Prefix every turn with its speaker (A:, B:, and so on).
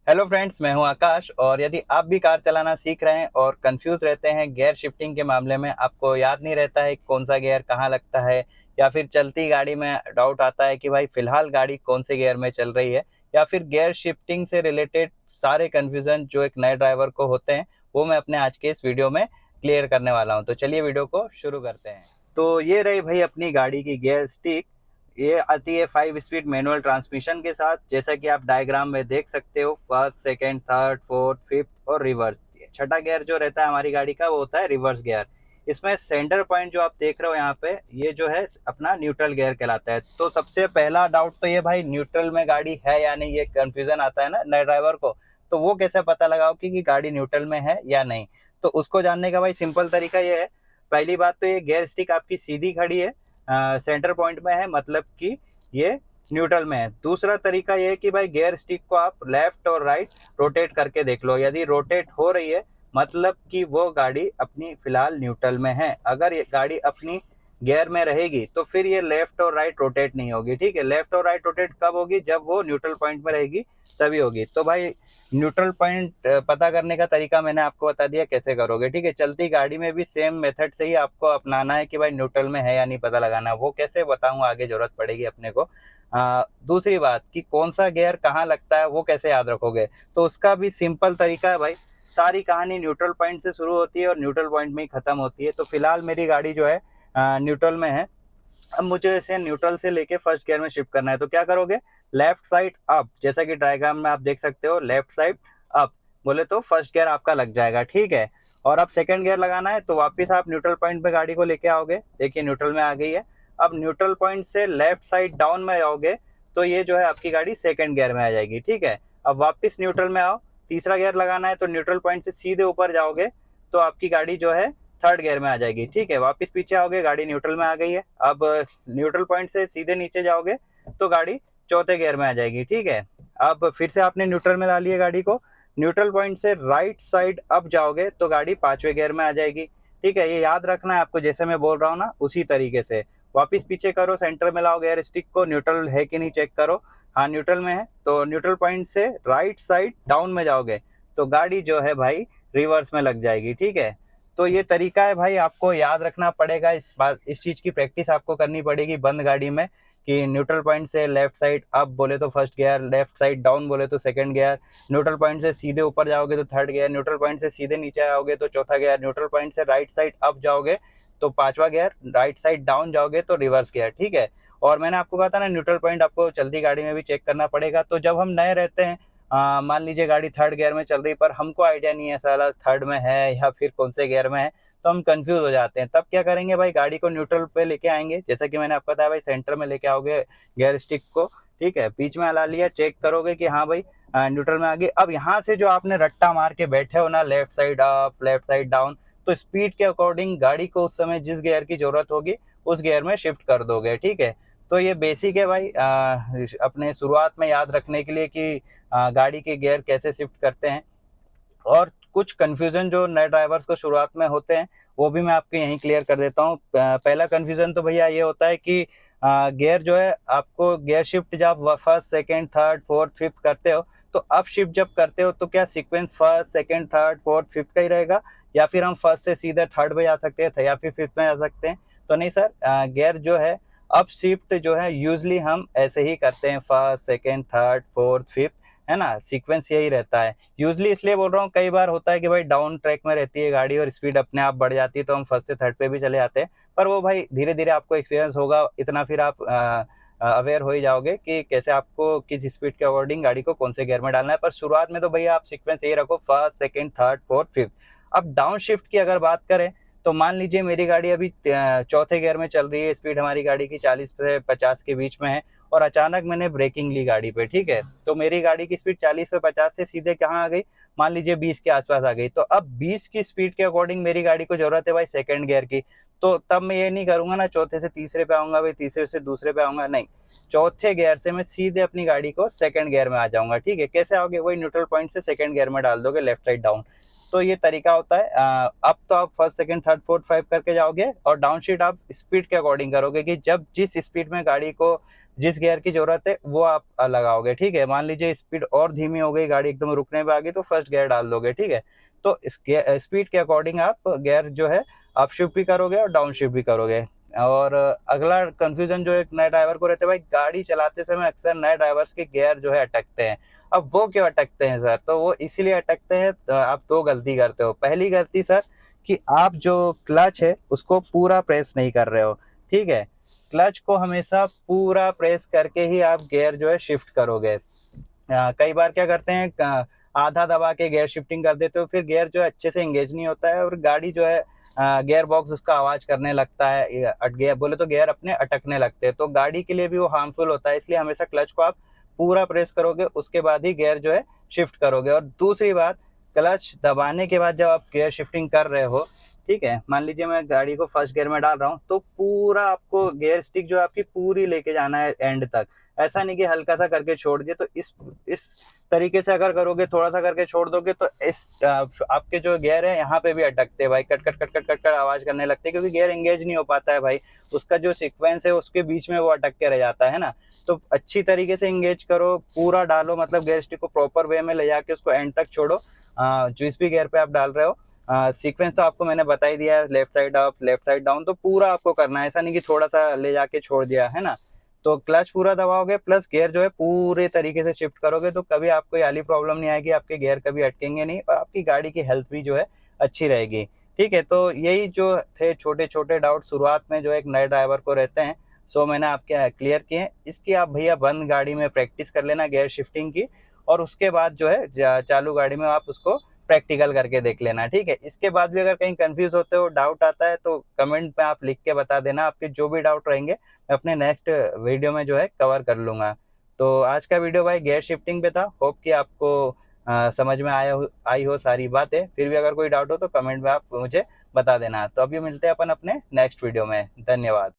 A: Hello friends, मैं हूं आकाश। और यदि आप भी कार चलाना सीख रहे हैं और कंफ्यूज रहते हैं गियर शिफ्टिंग के मामले में, आपको याद नहीं रहता है कौन सा गियर कहां लगता है, या फिर चलती गाड़ी में डाउट आता है कि भाई फिलहाल गाड़ी कौन से गियर में चल रही है, या फिर गियर शिफ्टिंग से रिलेटेड सारे कंफ्यूजन जो एक नए ड्राइवर को होते हैं, वो मैं अपने आज के इस वीडियो में क्लियर करने वाला हूं। तो चलिए वीडियो को शुरू करते हैं। तो ये रही भाई अपनी गाड़ी की गियर स्टिक। ये आती है 5 स्पीड मैनुअल ट्रांसमिशन के साथ, जैसा कि आप डायग्राम में देख सकते हो। First, second, third, fourth, fifth और रिवर्स। छठा गियर जो रहता है हमारी गाड़ी का, वो होता है रिवर्स गियर। इसमें सेंटर पॉइंट जो आप देख रहे हो यहाँ पे, ये जो है अपना न्यूट्रल गियर कहलाता है। तो सबसे पहला डाउट तो ये भाई, न्यूट्रल में गाड़ी है या नहीं, ये कंफ्यूजन आता है ना नए ड्राइवर को। तो वो कैसे पता लगाओ कि गाड़ी न्यूट्रल में है या नहीं। तो उसको जानने का भाई सिंपल तरीका ये है। पहली बात तो ये गियर स्टिक आपकी सीधी खड़ी है, सेंटर पॉइंट में है, मतलब कि ये न्यूट्रल में है। दूसरा तरीका ये है कि भाई गियर स्टिक को आप लेफ्ट और राइट रोटेट करके देख लो। यदि रोटेट हो रही है, मतलब कि वो गाड़ी अपनी फिलहाल न्यूट्रल में है। अगर ये गाड़ी अपनी गियर में रहेगी तो फिर ये लेफ्ट और राइट रोटेट नहीं होगी। ठीक है, लेफ्ट और राइट रोटेट कब होगी? जब वो न्यूट्रल पॉइंट में रहेगी तभी होगी। तो भाई न्यूट्रल पॉइंट पता करने का तरीका मैंने आपको बता दिया कैसे करोगे। ठीक है, चलती गाड़ी में भी सेम मेथड से ही आपको अपनाना है कि भाई न्यूट्रल में है या नहीं पता लगाना है। वो कैसे बताऊंगा, आगे जरूरत पड़ेगी अपने को। दूसरी बात कि कौन सा गियर कहाँ लगता है वो कैसे याद रखोगे, तो उसका भी सिंपल तरीका है भाई। सारी कहानी न्यूट्रल पॉइंट से शुरू होती है और न्यूट्रल पॉइंट में ही खत्म होती है। तो फिलहाल मेरी गाड़ी जो है न्यूट्रल में है। अब मुझे इसे न्यूट्रल से लेके फर्स्ट गियर में शिफ्ट करना है। तो क्या करोगे? लेफ्ट साइड अप, जैसा कि डायग्राम में आप देख सकते हो, लेफ्ट साइड अप बोले तो फर्स्ट गियर आपका लग जाएगा। ठीक है, और अब सेकंड गियर लगाना है तो वापस आप न्यूट्रल पॉइंट पे गाड़ी को लेके आओगे। देखिए न्यूट्रल में आ गई है। अब न्यूट्रल पॉइंट से लेफ्ट साइड डाउन में आओगे तो ये जो है आपकी गाड़ी सेकंड गियर में आ जाएगी। ठीक है, अब वापस न्यूट्रल में आओ, तीसरा गियर लगाना है तो न्यूट्रल पॉइंट से सीधे ऊपर जाओगे तो आपकी गाड़ी जो है थर्ड गियर में आ जाएगी। ठीक है, वापस पीछे आओगे, गाड़ी न्यूट्रल में आ गई है। अब न्यूट्रल पॉइंट से सीधे नीचे जाओगे तो गाड़ी चौथे गियर में आ जाएगी। ठीक है, अब फिर से आपने न्यूट्रल में ला लिया गाड़ी को, न्यूट्रल पॉइंट से राइट साइड अप जाओगे तो गाड़ी पांचवें गियर में आ जाएगी। ठीक है, ये याद रखना है आपको, जैसे मैं बोल रहा हूँ ना उसी तरीके से। वापस पीछे करो, सेंटर में लाओ गियर स्टिक को, न्यूट्रल है कि नहीं चेक करो। हाँ न्यूट्रल में है, तो न्यूट्रल पॉइंट से राइट साइड डाउन में जाओगे तो गाड़ी जो है भाई रिवर्स में लग जाएगी। ठीक है, तो ये तरीका है भाई, आपको याद रखना पड़ेगा। इस चीज की प्रैक्टिस आपको करनी पड़ेगी बंद गाड़ी में, कि न्यूट्रल पॉइंट से लेफ्ट साइड अप बोले तो first gear, left side down बोले तो सेकंड गियर, न्यूट्रल पॉइंट से सीधे ऊपर जाओगे तो थर्ड गियर, न्यूट्रल पॉइंट से सीधे नीचे आओगे तो चौथा गियर, न्यूट्रल पॉइंट से राइट साइड अप जाओगे तो पांचवा गियर, राइट साइड डाउन जाओगे तो रिवर्स गियर। ठीक है, और मैंने आपको कहा था ना न्यूट्रल पॉइंट आपको चलती गाड़ी में भी चेक करना पड़ेगा। तो जब हम नए रहते हैं, मान लीजिए गाड़ी थर्ड गियर में चल रही, पर हमको आइडिया नहीं है साला थर्ड में है या फिर कौन से गियर में है, तो हम कंफ्यूज हो जाते हैं। तब क्या करेंगे भाई, गाड़ी को न्यूट्रल पे लेके आएंगे, जैसा कि मैंने आपको बताया भाई, सेंटर में लेके आओगे गियर स्टिक को। ठीक है, बीच में ला लिया, चेक करोगे कि हाँ भाई न्यूट्रल में आ गई। अब यहाँ से जो आपने रट्टा मार के बैठे हो ना, left side up left side down, तो स्पीड के अकॉर्डिंग गाड़ी को उस समय जिस गियर की जरूरत होगी उस गियर में शिफ्ट कर दोगे। ठीक है, तो ये बेसिक है भाई, अपने शुरुआत में याद रखने के लिए कि गाड़ी के गियर कैसे शिफ्ट करते हैं। और कुछ कंफ्यूजन जो नए ड्राइवर्स को शुरुआत में होते हैं वो भी मैं आपको यहीं क्लियर कर देता हूँ। पहला कंफ्यूजन तो भैया ये होता है कि गियर जो है, आपको गियर शिफ्ट जब first second third fourth fifth करते हो, तो अप शिफ्ट जब करते हो तो क्या sequence first second third fourth fifth का ही रहेगा, या फिर हम फर्स्ट से सीधे थर्ड पे जा सकते हैं या फिर फिफ्थ में जा सकते हैं? तो नहीं सर, गियर जो है अप शिफ्ट जो है यूजली हम ऐसे ही करते हैं, first second third fourth fifth, है ना, सीक्वेंस यही रहता है यूजली। इसलिए बोल रहा हूँ, कई बार होता है कि भाई डाउन ट्रैक में रहती है गाड़ी और स्पीड अपने आप बढ़ जाती है तो हम फर्स्ट से थर्ड पे भी चले जाते हैं। पर वो भाई धीरे धीरे आपको एक्सपीरियंस होगा इतना, फिर आप अवेयर हो ही जाओगे कि कैसे आपको किस स्पीड के अकॉर्डिंग गाड़ी को कौन से गियर में डालना है। पर शुरुआत में तो भैया आप सीक्वेंस यही रखो, first second third fourth fifth. अब डाउन शिफ्ट की अगर बात करें तो मान लीजिए मेरी गाड़ी अभी चौथे गियर में चल रही है, स्पीड हमारी गाड़ी की 40 से 50 के बीच में है, और अचानक मैंने ब्रेकिंग ली गाड़ी पे। ठीक है, तो मेरी गाड़ी की स्पीड 40 से 50 से सीधे कहाँ आ गई, मान लीजिए 20 के आसपास आ गई। तो अब 20 की स्पीड के अकॉर्डिंग मेरी गाड़ी को जरूरत है भाई सेकंड गियर की। तो तब मैं ये नहीं करूंगा ना चौथे से तीसरे पे आऊंगा भाई, तीसरे से दूसरे पे आऊंगा, नहीं, चौथे गियर से मैं सीधे अपनी गाड़ी को सेकंड गियर में आ जाऊंगा। ठीक है, कैसे आओगे, वही न्यूट्रल पॉइंट से सेकंड गियर में डाल दोगे लेफ्ट साइड डाउन। तो ये तरीका होता है। अब तो आप first second third fourth five करके जाओगे, और डाउन शीट आप स्पीड के अकॉर्डिंग करोगे कि जब जिस स्पीड में गाड़ी को जिस गियर की जरूरत है वो आप लगाओगे, ठीक है। मान लीजिए स्पीड और धीमी हो गई, गाड़ी एकदम रुकने पे आ गई, तो फर्स्ट गियर डाल दोगे, ठीक है। तो इसके स्पीड के अकॉर्डिंग आप गियर जो है अप शिफ्ट भी करोगे और डाउन शिफ्ट भी करोगे। और अगला कंफ्यूजन जो एक नए ड्राइवर को रहता है, भाई गाड़ी चलाते समय अक्सर नए ड्राइवर्स के गियर जो है अटकते हैं। अब वो क्यों अटकते हैं सर? तो वो इसीलिए अटकते हैं, तो आप दो गलती करते हो। पहली गलती सर कि आप जो क्लच है उसको पूरा प्रेस नहीं कर रहे हो, ठीक है। क्लच को हमेशा पूरा प्रेस करके ही आप गियर जो है शिफ्ट करोगे। कई बार क्या करते हैं, आधा दबा के गियर शिफ्टिंग कर देते हो, फिर गियर जो है अच्छे से एंगेज नहीं होता है और गाड़ी जो है गियर बॉक्स उसका आवाज करने लगता है, अट गया बोले तो गियर अपने अटकने लगते हैं, तो गाड़ी के लिए भी वो हार्मफुल होता है। इसलिए हमेशा क्लच को आप पूरा प्रेस करोगे, उसके बाद ही गियर जो है शिफ्ट करोगे। और दूसरी बात, क्लच दबाने के बाद जब आप गियर शिफ्टिंग कर रहे हो, ठीक है, मान लीजिए मैं गाड़ी को फर्स्ट गियर में डाल रहा हूँ, तो पूरा आपको गियर स्टिक जो है आपकी पूरी लेके जाना है एंड तक। ऐसा नहीं कि हल्का सा करके छोड़ दिए। तो इस तरीके से अगर करोगे, थोड़ा सा करके छोड़ दोगे, तो इस आपके जो गियर है यहाँ पे भी अटकते हैं भाई, cut cut cut cut cut cut आवाज करने लगते हैं, क्योंकि गियर एंगेज नहीं हो पाता है भाई, उसका जो सीक्वेंस है उसके बीच में वो अटक के रह जाता है ना। तो अच्छी तरीके से एंगेज करो, पूरा डालो, मतलब गियर स्टिक को प्रॉपर वे में ले जाके उसको एंड तक छोड़ो। जिस भी गियर पे आप डाल रहे हो, सीक्वेंस तो आपको मैंने बता ही दिया है, left side up left side down, तो पूरा आपको करना है, ऐसा नहीं कि थोड़ा सा ले जाके छोड़ दिया है ना। तो क्लच पूरा दबाओगे प्लस गियर जो है पूरे तरीके से शिफ्ट करोगे, तो कभी आपको ये वाली प्रॉब्लम नहीं आएगी, आपके गियर कभी अटकेंगे नहीं और आपकी गाड़ी की हेल्थ भी जो है अच्छी रहेगी, ठीक है। तो यही जो थे छोटे छोटे डाउट शुरुआत में जो एक नए ड्राइवर को रहते हैं, सो मैंने आपके क्लियर किए हैं। इसकी आप भैया बंद गाड़ी में प्रैक्टिस कर लेना गियर शिफ्टिंग की, और उसके बाद जो है चालू गाड़ी में आप उसको प्रैक्टिकल करके देख लेना, ठीक है। इसके बाद भी अगर कहीं कंफ्यूज होते हो, डाउट आता है, तो कमेंट में आप लिख के बता देना, आपके जो भी डाउट रहेंगे मैं अपने नेक्स्ट वीडियो में जो है कवर कर लूंगा। तो आज का वीडियो भाई गियर शिफ्टिंग पे था, होप कि आपको समझ में आई हो सारी बातें। फिर भी अगर कोई डाउट हो तो कमेंट में आप मुझे बता देना। तो अभी मिलते हैं अपन अपने नेक्स्ट वीडियो में। धन्यवाद।